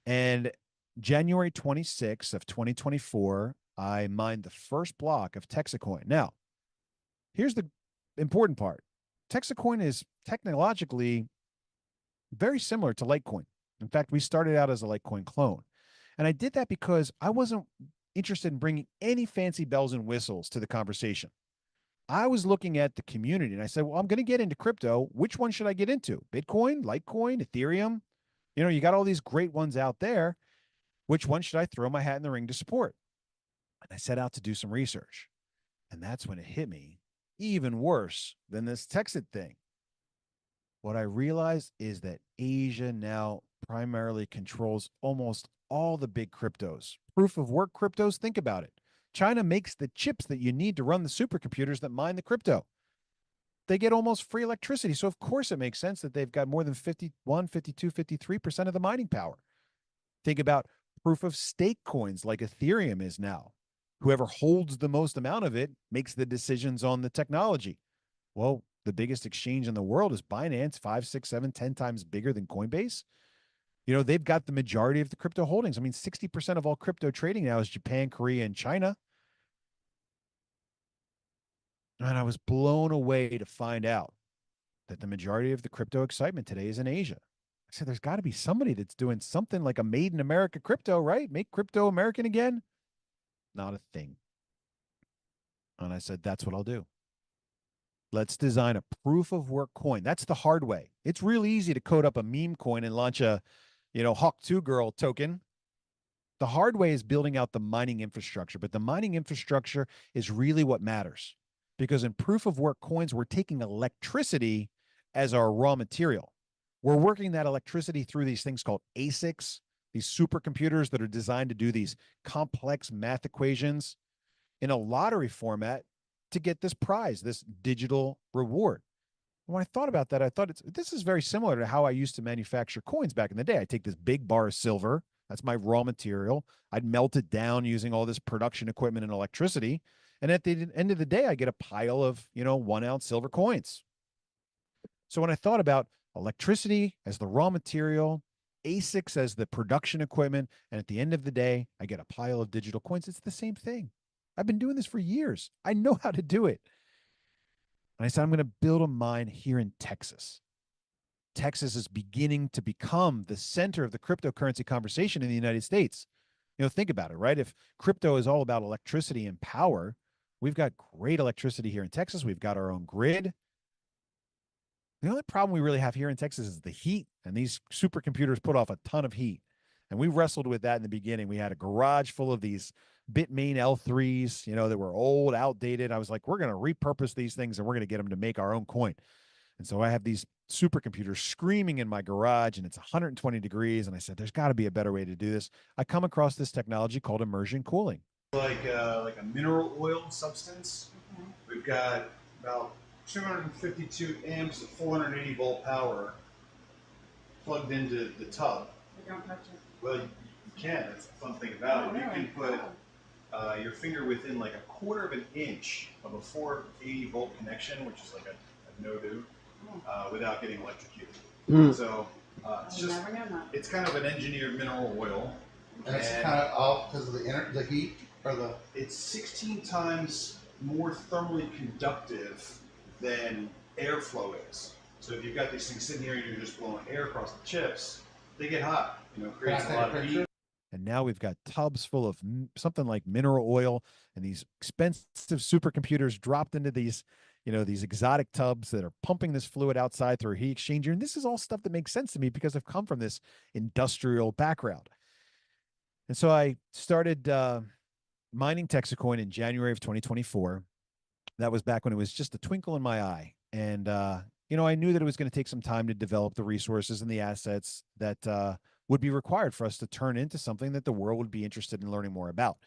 And January 26th of 2024, I mined the first block of Texit Coin. Now, here's the important part. Texit Coin is technologically very similar to Litecoin. In fact, we started out as a Litecoin clone. And I did that because I wasn't interested in bringing any fancy bells and whistles to the conversation. I was looking at the community and I said, well, I'm going to get into crypto. Which one should I get into? Bitcoin, Litecoin, Ethereum? You know, you got all these great ones out there. Which one should I throw my hat in the ring to support? And I set out to do some research. And that's when it hit me even worse than this Texit thing. What I realized is that Asia now primarily controls almost all the big cryptos. Proof of work cryptos, think about it. China makes the chips that you need to run the supercomputers that mine the crypto. They get almost free electricity. So, of course, it makes sense that they've got more than 51, 52, 53% of the mining power. Think about proof of stake coins like Ethereum is now. Whoever holds the most amount of it makes the decisions on the technology. Well, the biggest exchange in the world is Binance, 5, 6, 7, 10 times bigger than Coinbase. You know, they've got the majority of the crypto holdings. I mean, 60% of all crypto trading now is Japan, Korea, and China. And I was blown away to find out that the majority of the crypto excitement today is in Asia. I said, there's got to be somebody that's doing something like a made in America crypto, right? Make crypto American again. Not a thing. And I said, that's what I'll do. Let's design a proof of work coin. That's the hard way. It's really easy to code up a meme coin and launch a, Hawk 2 Girl token. The hard way is building out the mining infrastructure, but the mining infrastructure is really what matters. Because in proof of work coins, we're taking electricity as our raw material. We're working that electricity through these things called ASICs, these supercomputers that are designed to do these complex math equations in a lottery format to get this prize, this digital reward. When I thought about that, I thought this is very similar to how I used to manufacture coins back in the day. I take this big bar of silver, that's my raw material. I'd melt it down using all this production equipment and electricity. And at the end of the day, I get a pile of, 1 ounce silver coins. So when I thought about electricity as the raw material, ASICs as the production equipment, and at the end of the day, I get a pile of digital coins, it's the same thing. I've been doing this for years. I know how to do it. And I said, I'm going to build a mine here in Texas. Texas is beginning to become the center of the cryptocurrency conversation in the United States. Think about it, right? If crypto is all about electricity and power, we've got great electricity here in Texas. We've got our own grid. The only problem we really have here in Texas is the heat, and these supercomputers put off a ton of heat. And we wrestled with that in the beginning. We had a garage full of these Bitmain L3s, that were old, outdated. I was like, we're going to repurpose these things and we're going to get them to make our own coin. And so I have these supercomputers screaming in my garage and it's 120 degrees. And I said, there's got to be a better way to do this. I come across this technology called immersion cooling. Like a mineral oil substance. We've got about 252 amps of 480 volt power plugged into the tub. I don't touch it. Well, you can. That's the fun thing about it. You can put your finger within like a quarter of an inch of a 480 volt connection, which is like a no-do, without getting electrocuted. So it's kind of an engineered mineral oil. And it's kind of off because of the heat or the. It's 16 times more thermally conductive than airflow is. So if you've got these things sitting here and you're just blowing air across the chips, they get hot. Creates a lot of heat. And now we've got tubs full of something like mineral oil and these expensive supercomputers dropped into these, these exotic tubs that are pumping this fluid outside through a heat exchanger. And this is all stuff that makes sense to me because I've come from this industrial background. And so I started mining Texit Coin in January of 2024. That was back when it was just a twinkle in my eye. And, I knew that it was going to take some time to develop the resources and the assets that would be required for us to turn into something that the world would be interested in learning more about.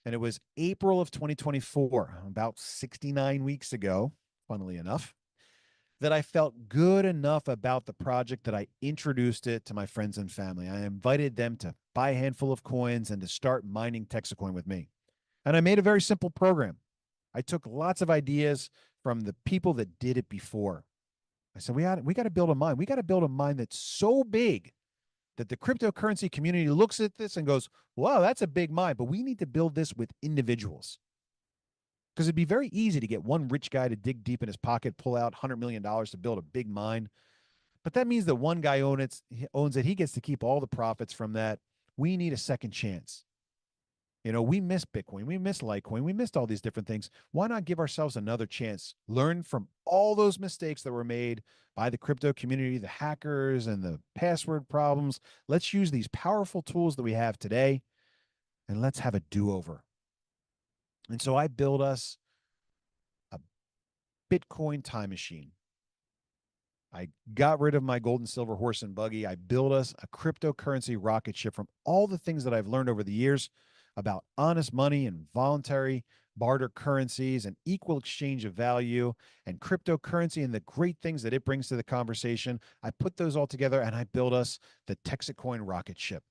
And it was April of 2024, about 69 weeks ago, funnily enough, that I felt good enough about the project that I introduced it to my friends and family. I invited them to buy a handful of coins and to start mining Texit Coin with me. And I made a very simple program. I took lots of ideas from the people that did it before. I said, we got to build a mine. We got to build a mine that's so big that the cryptocurrency community looks at this and goes, wow, that's a big mine, but we need to build this with individuals. Because it'd be very easy to get one rich guy to dig deep in his pocket, pull out $100 million to build a big mine. But that means that one guy owns it. He gets to keep all the profits from that. We need a second chance. You know, we missed Bitcoin, we missed Litecoin, we missed all these different things. Why not give ourselves another chance? Learn from all those mistakes that were made by the crypto community, the hackers, and the password problems. Let's use these powerful tools that we have today, and let's have a do-over. And so I built us a Bitcoin time machine. I got rid of my gold and silver horse and buggy. I built us a cryptocurrency rocket ship from all the things that I've learned over the years about honest money and voluntary barter currencies and equal exchange of value and cryptocurrency and the great things that it brings to the conversation. I put those all together and I built us the Texit Coin rocket ship.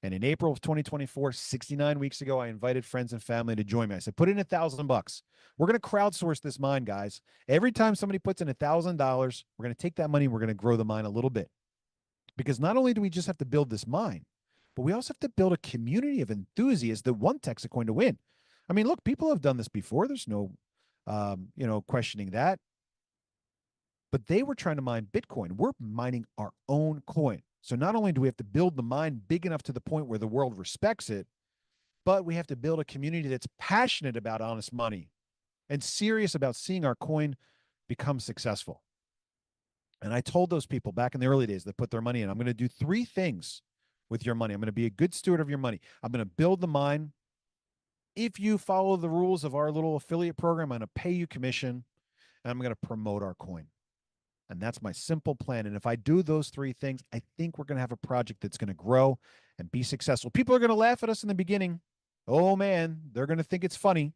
And in April of 2024, 69 weeks ago, I invited friends and family to join me. I said, put in $1,000. We're going to crowdsource this mine, guys. Every time somebody puts in $1,000, we're going to take that money and we're going to grow the mine a little bit. Because not only do we just have to build this mine, but we also have to build a community of enthusiasts that want Texit Coin to win. I mean, look, people have done this before. There's no, questioning that. But they were trying to mine Bitcoin. We're mining our own coin. So not only do we have to build the mine big enough to the point where the world respects it, but we have to build a community that's passionate about honest money and serious about seeing our coin become successful. And I told those people back in the early days that put their money in, I'm going to do 3 things with your money. I'm going to be a good steward of your money. I'm going to build the mine. If you follow the rules of our little affiliate program, I'm going to pay you commission, and I'm going to promote our coin. And that's my simple plan. And if I do those 3 things, I think we're going to have a project that's going to grow and be successful. People are going to laugh at us in the beginning. Oh, man, they're going to think it's funny.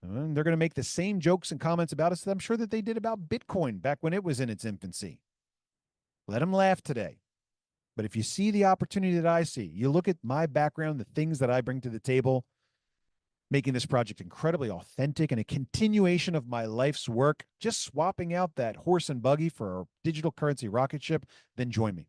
And they're going to make the same jokes and comments about us that I'm sure that they did about Bitcoin back when it was in its infancy. Let them laugh today. But if you see the opportunity that I see, you look at my background, the things that I bring to the table, making this project incredibly authentic and a continuation of my life's work, just swapping out that horse and buggy for a digital currency rocket ship, then join me.